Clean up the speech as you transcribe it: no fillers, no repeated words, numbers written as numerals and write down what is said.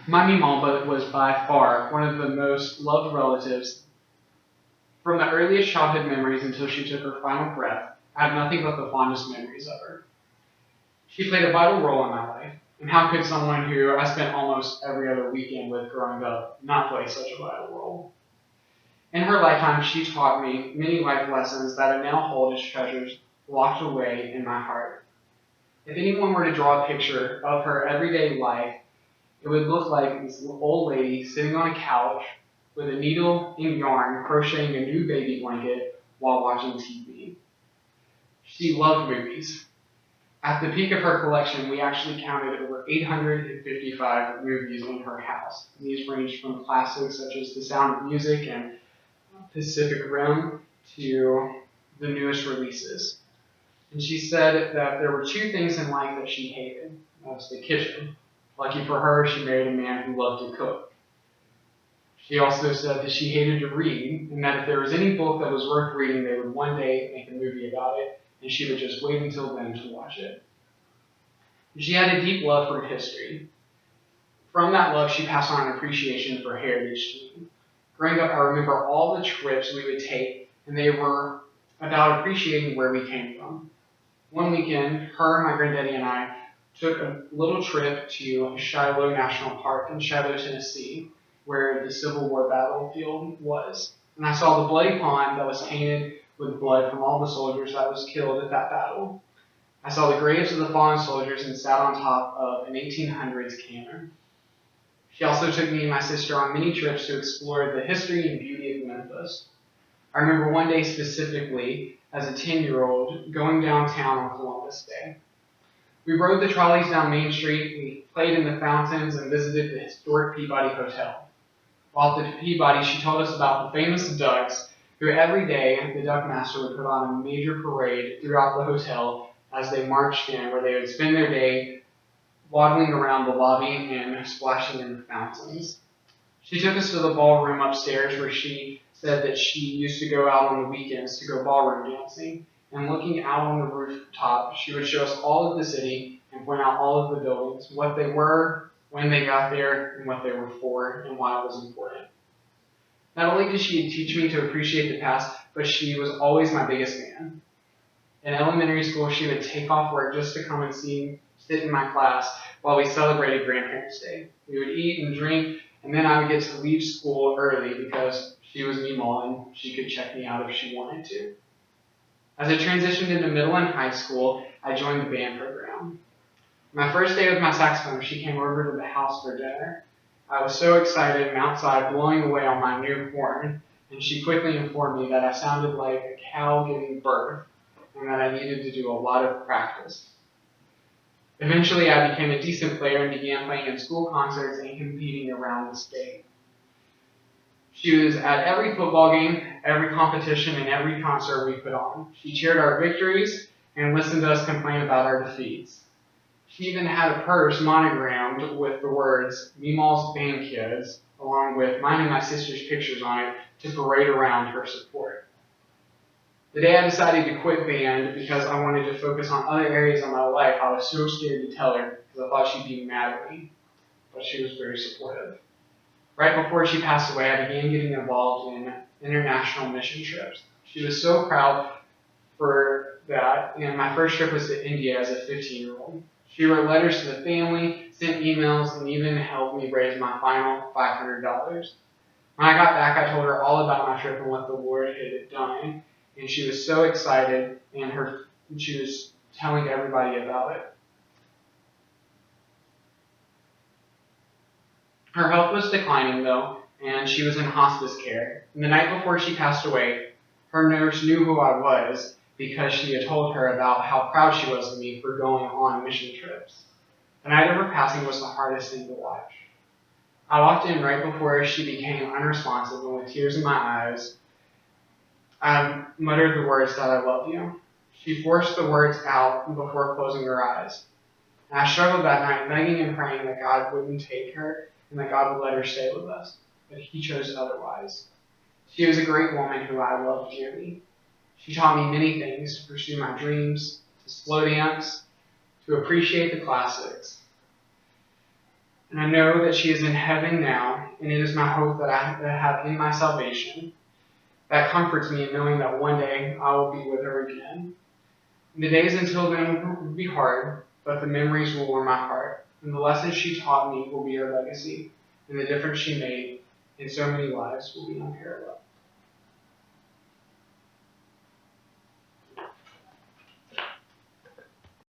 My Mima was by far one of the most loved relatives. From the earliest childhood memories until she took her final breath, I have nothing but the fondest memories of her. She played a vital role in my life, and how could someone who I spent almost every other weekend with growing up not play such a vital role? In her lifetime, she taught me many life lessons that I now hold as treasures locked away in my heart. If anyone were to draw a picture of her everyday life, it would look like this old lady sitting on a couch with a needle and yarn crocheting a new baby blanket while watching TV. She loved movies. At the peak of her collection, we actually counted over 855 movies in her house. These ranged from classics such as The Sound of Music and Pacific Rim to the newest releases. And she said that there were two things in life that she hated. That was the kitchen. Lucky for her, she married a man who loved to cook. She also said that she hated to read, and that if there was any book that was worth reading, they would one day make a movie about it, and she would just wait until then to watch it. She had a deep love for history. From that love, she passed on an appreciation for heritage to me. Growing up, I remember all the trips we would take, and they were about appreciating where we came from. One weekend, her, my granddaddy, and I took a little trip to Shiloh National Park in Shiloh, Tennessee, where the Civil War battlefield was. And I saw the bloody pond that was tainted with blood from all the soldiers that was killed at that battle. I saw the graves of the fallen soldiers and sat on top of an 1800s cannon. She also took me and my sister on many trips to explore the history and beauty of Memphis. I remember one day specifically, as a 10-year-old, going downtown on Columbus Day. We rode the trolleys down Main Street, we played in the fountains, and visited the historic Peabody Hotel. While at the Peabody, she told us about the famous ducks, who every day the duck master would put on a major parade throughout the hotel as they marched in, where they would spend their day waddling around the lobby and splashing in the fountains. She took us to the ballroom upstairs, where she said that she used to go out on the weekends to go ballroom dancing. And looking out on the rooftop, she would show us all of the city and point out all of the buildings, what they were, when they got there, and what they were for, and why it was important. Not only did she teach me to appreciate the past, but she was always my biggest fan. In elementary school, she would take off work just to come and sit in my class while we celebrated Grandparents' Day. We would eat and drink, and then I would get to leave school early because she was Mima and she could check me out if she wanted to. As I transitioned into middle and high school, I joined the band program. My first day with my saxophone, she came over to the house for dinner. I was so excited and outside blowing away on my new horn, and she quickly informed me that I sounded like a cow giving birth and that I needed to do a lot of practice. Eventually, I became a decent player and began playing in school concerts and competing around the state. She was at every football game, every competition, and every concert we put on. She cheered our victories and listened to us complain about our defeats. She even had a purse monogrammed with the words Meemaw's Band Kids, along with mine and my sister's pictures on it, to parade around her support. The day I decided to quit band because I wanted to focus on other areas of my life, I was so scared to tell her because I thought she'd be mad at me. But she was very supportive. Right before she passed away, I began getting involved in international mission trips. She was so proud for that, and my first trip was to India as a 15-year-old. She wrote letters to the family, sent emails, and even helped me raise my final $500. When I got back, I told her all about my trip and what the Lord had done, and she was so excited, and she was telling everybody about it. Her health was declining, though, and she was in hospice care. And the night before she passed away, her nurse knew who I was because she had told her about how proud she was of me for going on mission trips. The night of her passing was the hardest thing to watch. I walked in right before she became unresponsive, and with tears in my eyes, I muttered the words that I love you. She forced the words out before closing her eyes. And I struggled that night, begging and praying that God wouldn't take her and that God would let her stay with us. But he chose otherwise. She was a great woman who I loved dearly. She taught me many things: to pursue my dreams, to slow dance, to appreciate the classics. And I know that she is in heaven now, and it is my hope that I have in my salvation. That comforts me in knowing that one day I will be with her again. The days until then will be hard, but the memories will warm my heart, and the lessons she taught me will be her legacy, and the difference she made in so many lives will be unparalleled.